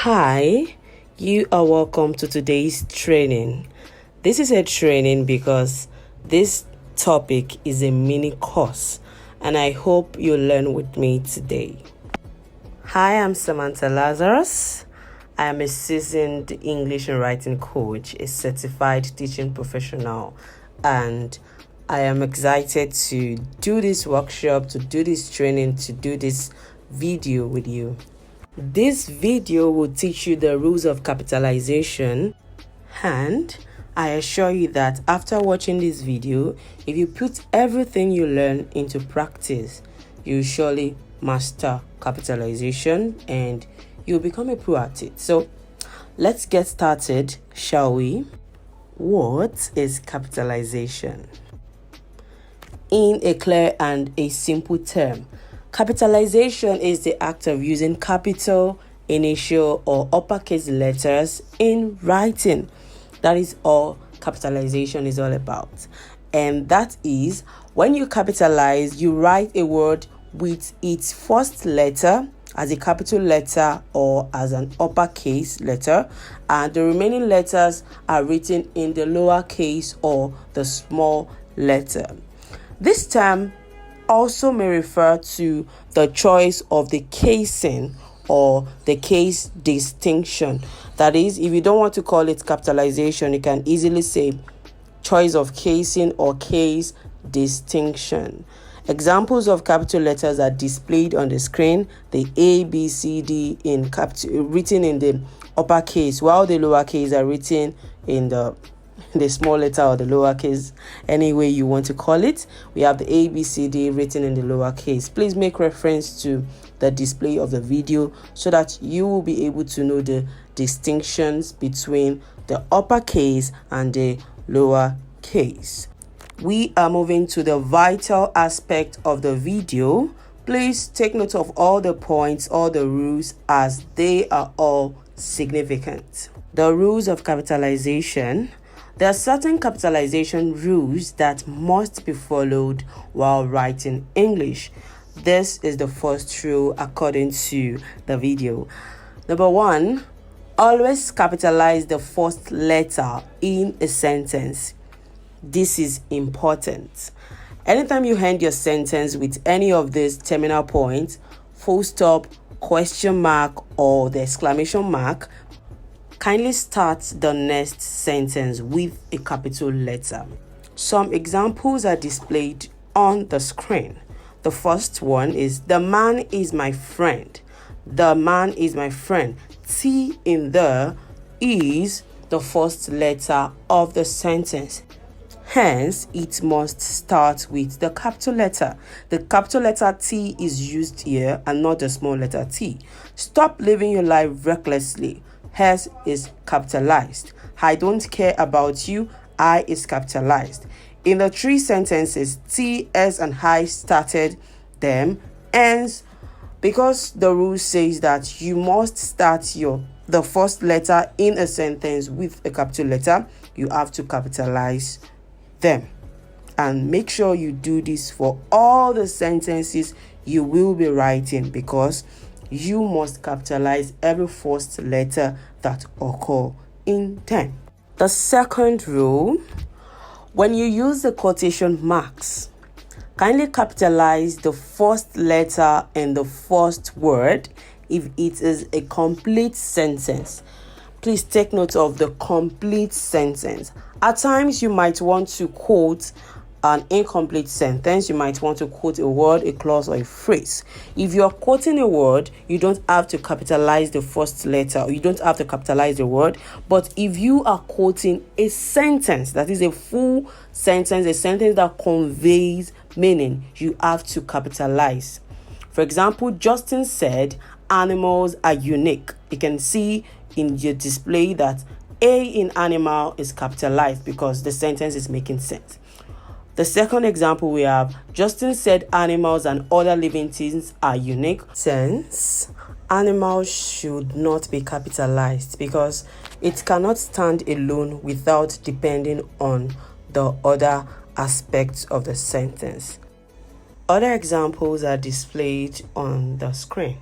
Hi, you are welcome to today's training. This is a training because this topic is a mini course and I hope you learn with me today. Hi, I'm Samantha Lazarus. I am a seasoned English and writing coach, a certified teaching professional, and I am excited to do this workshop, to do this training, to do this video with you. This video will teach you the rules of capitalization, and I assure you that after watching this video, if you put everything you learn into practice, you surely master capitalization and you'll become a pro at it. So let's get started, shall we? What is capitalization? In a clear and a simple term, capitalization is the act of using capital, initial, or uppercase letters in writing. That is all capitalization is all about. And that is when you capitalize, you write a word with its first letter as a capital letter or as an uppercase letter, and the remaining letters are written in the lowercase or the small letter. This term also may refer to the choice of the casing or the case distinction. That is, if you don't want to call it capitalization, you can easily say choice of casing or case distinction. Examples of capital letters are displayed on the screen. The A, B, C, D written in the uppercase, while the lowercase are written in the small letter or the lowercase, any way you want to call it. We have the A, B, C, D written in the lowercase. Please make reference to the display of the video so that you will be able to know the distinctions between the uppercase and the lowercase. We are moving to the vital aspect of the video. Please take note of all the points, all the rules, as they are all significant. The rules of capitalization. There are certain capitalization rules that must be followed while writing English. This is the first rule according to the video. Number 1, always capitalize the first letter in a sentence. This is important. Anytime you end your sentence with any of these terminal points, full stop, question mark, or the exclamation mark, kindly start the next sentence with a capital letter. Some examples are displayed on the screen. The first one is, the man is my friend. The man is my friend. T in there is the first letter of the sentence. Hence, it must start with the capital letter. The capital letter T is used here and not the small letter t. Stop living your life recklessly. Hers is capitalized. I don't care about you. I is capitalized. In the 3 sentences, T, S, and I started them. Hence, because the rule says that you must start the first letter in a sentence with a capital letter, you have to capitalize them. And make sure you do this for all the sentences you will be writing, because you must capitalize every first letter that occur in them. The second rule, when you use the quotation marks, kindly capitalize the first letter in the first word if it is a complete sentence. Please take note of the complete sentence. At times, you might want to quote an incomplete sentence. You might want to quote a word, a clause, or a phrase. If you are quoting a word, you don't have to capitalize the first letter, or you don't have to capitalize the word. But if you are quoting a sentence, that is a full sentence, a sentence that conveys meaning, you have to capitalize. For example, Justin said, animals are unique. You can see in your display that A in animal is capitalized because the sentence is making sense. The second example we have, Justin said animals and other living things are unique. Since animals should not be capitalized because it cannot stand alone without depending on the other aspects of the sentence. Other examples are displayed on the screen.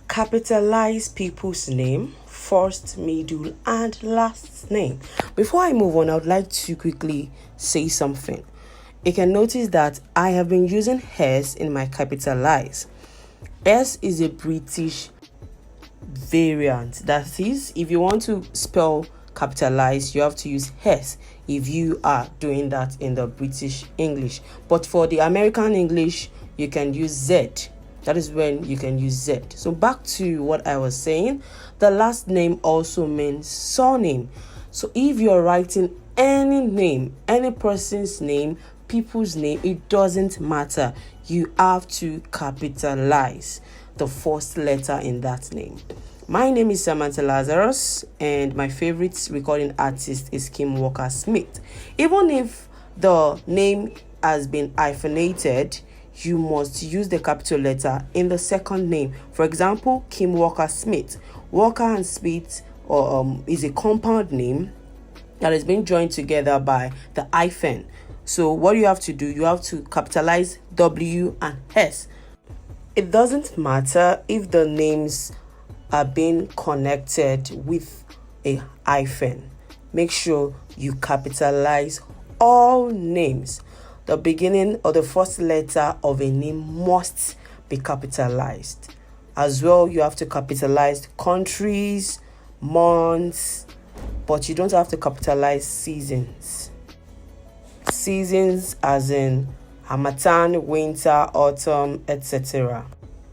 Capitalize people's name, first, middle, and last name. Before I move on, I would like to quickly say something. You can notice that I have been using S in my capitalize. S is a British variant. That is, if you want to spell capitalize, you have to use S if you are doing that in the British English. But for the American English, you can use Z. That is when you can use Z. So back to what I was saying, the last name also means surname. So if you're writing any name, any person's name, people's name, it doesn't matter. You have to capitalize the first letter in that name. My name is Samantha Lazarus, and my favorite recording artist is Kim Walker Smith. Even if the name has been hyphenated, you must use the capital letter in the second name. For example, Kim Walker Smith. Walker and Smith is a compound name that is being joined together by the hyphen. So what you have to do, you have to capitalize W and S. It doesn't matter if the names are being connected with a hyphen. Make sure you capitalize all names. The beginning or the first letter of a name must be capitalized. As well, you have to capitalize countries, months, but you don't have to capitalize seasons. Seasons as in Harmattan, winter, autumn, etc.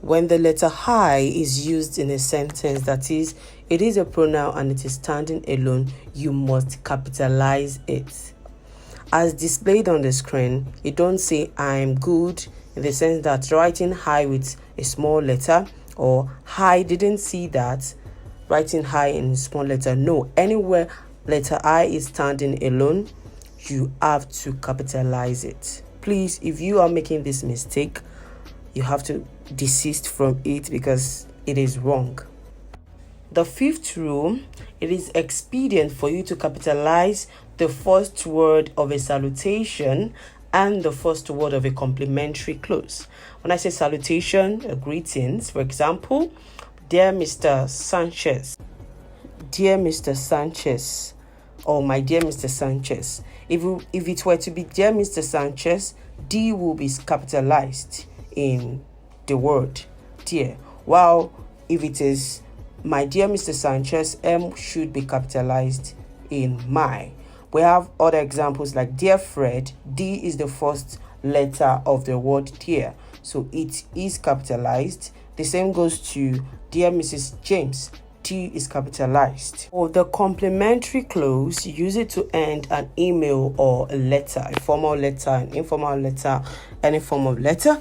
When the letter I is used in a sentence, that is, it is a pronoun and it is standing alone, you must capitalize it. As displayed on the screen, you don't say I'm good in the sense that writing I with a small letter or I didn't see that, writing I in a small letter. No, anywhere letter I is standing alone, you have to capitalize it. Please, if you are making this mistake, you have to desist from it because it is wrong. The fifth rule, it is expedient for you to capitalize the first word of a salutation and the first word of a complimentary clause. When I say salutation, greetings, for example, dear Mr. Sanchez, dear Mr. Sanchez, or my dear Mr. Sanchez. If it were to be dear Mr. Sanchez, D will be capitalized in the word dear, while if it is my dear Mr. Sanchez, M should be capitalized in my. We have other examples like dear Fred, D is the first letter of the word dear, so it is capitalized. The same goes to dear Mrs. James, T is capitalized. For the complimentary clause, use it to end an email or a letter, a formal letter, an informal letter, any form of letter.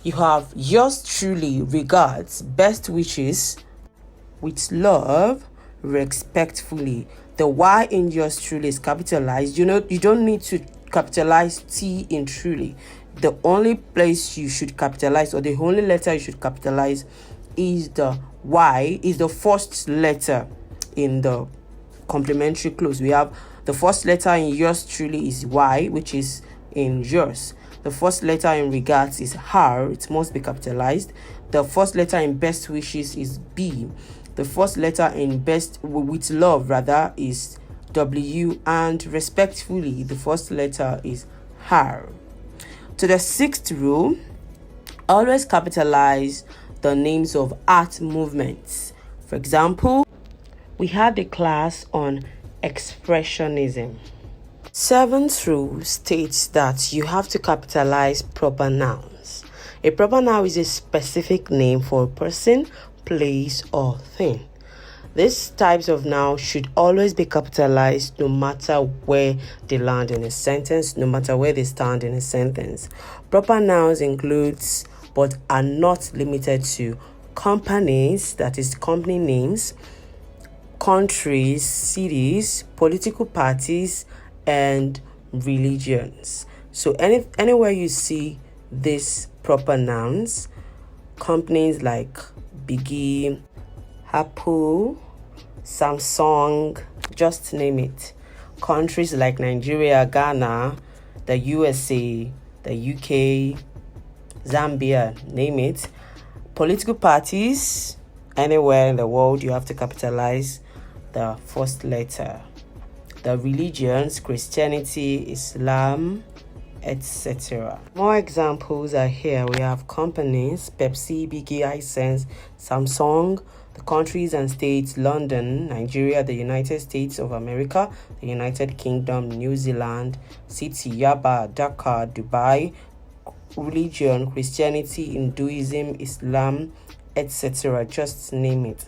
You have yours truly, regards, best wishes, with love, respectfully. The Y in yours truly is capitalized. You don't need to capitalize T in truly. The only place you should capitalize, or the only letter you should capitalize, is the Y, is the first letter in the complementary clause. We have the first letter in yours truly is Y, which is in yours. The first letter in regards is R, it must be capitalized. The first letter in best wishes is B. The first letter in best with love rather is W, and respectfully the first letter is R. To the sixth rule, always capitalize the names of art movements. For example, we had a class on expressionism. Seventh rule states that you have to capitalize proper nouns. A proper noun is a specific name for a person, place, or thing. These types of nouns should always be capitalized no matter where they land in a sentence, no matter where they stand in a sentence. Proper nouns includes, but are not limited to, companies, that is company names, countries, cities, political parties, and religions. So anywhere you see these proper nouns, companies like Biggie, Apple, Samsung, just name it. Countries like Nigeria, Ghana, the USA, the UK, Zambia, name it. Political parties, Anywhere in the world, you have to capitalize the first letter. The religions, Christianity, Islam, etc. More examples are here. We have companies: Pepsi, Biggie, Hisense, Samsung. The countries and states: London, Nigeria, the United States of America, the United Kingdom, New Zealand. City: Yaba, Dhaka, Dubai. Religion: Christianity, Hinduism, Islam, etc. Just name it.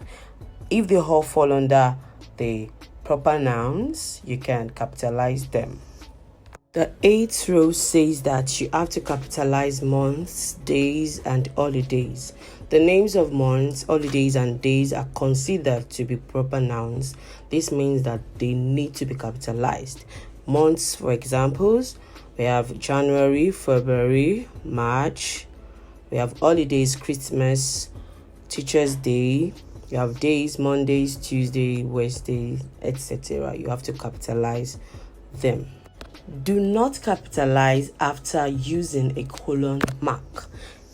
If they all fall under the proper nouns, you can capitalize them. The 8th rule says that you have to capitalize months, days, and holidays. The names of months, holidays, and days are considered to be proper nouns. This means that they need to be capitalized. Months, for examples, we have January, February, March. We have holidays: Christmas, Teachers' Day. You have days: Mondays, Tuesday, Wednesday, etc. You have to capitalize them. Do not capitalize after using a colon mark.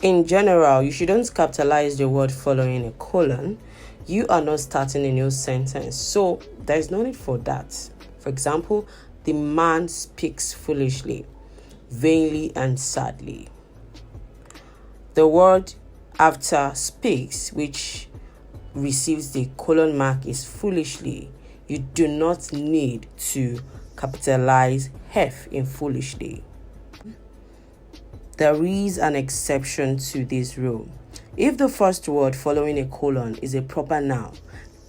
In general, you shouldn't capitalize the word following a colon. You are not starting a new sentence, so there is no need for that. For example, the man speaks foolishly, vainly, and sadly. The word after speaks, which receives the colon mark, is foolishly. You do not need to capitalize F in foolishly. There is an exception to this rule. If the first word following a colon is a proper noun,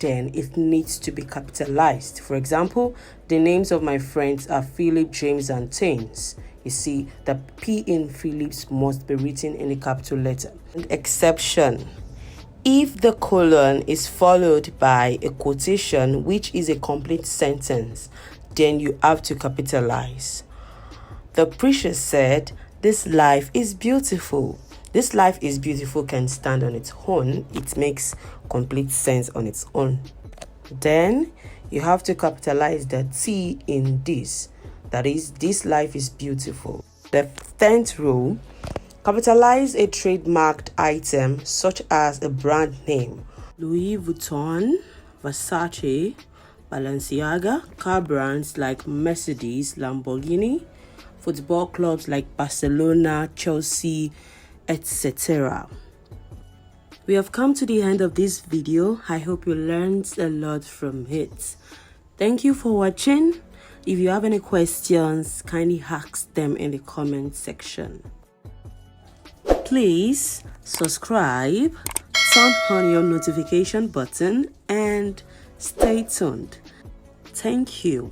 then it needs to be capitalized. For example, the names of my friends are Philip, James, and Tains. You see, the P in Phillips must be written in a capital letter. Exception: if the colon is followed by a quotation, which is a complete sentence, then you have to capitalize. The preacher said, "This life is beautiful." This life is beautiful can stand on its own. It makes complete sense on its own. Then you have to capitalize the T in this. That is, this life is beautiful. The 10th rule: capitalize a trademarked item such as a brand name. Louis Vuitton, Versace, Balenciaga, car brands like Mercedes, Lamborghini, football clubs like Barcelona, Chelsea, etc. We have come to the end of this video. I hope you learned a lot from it. Thank you for watching. If you have any questions, kindly ask them in the comment section. Please subscribe, turn on your notification button, and stay tuned. Thank you.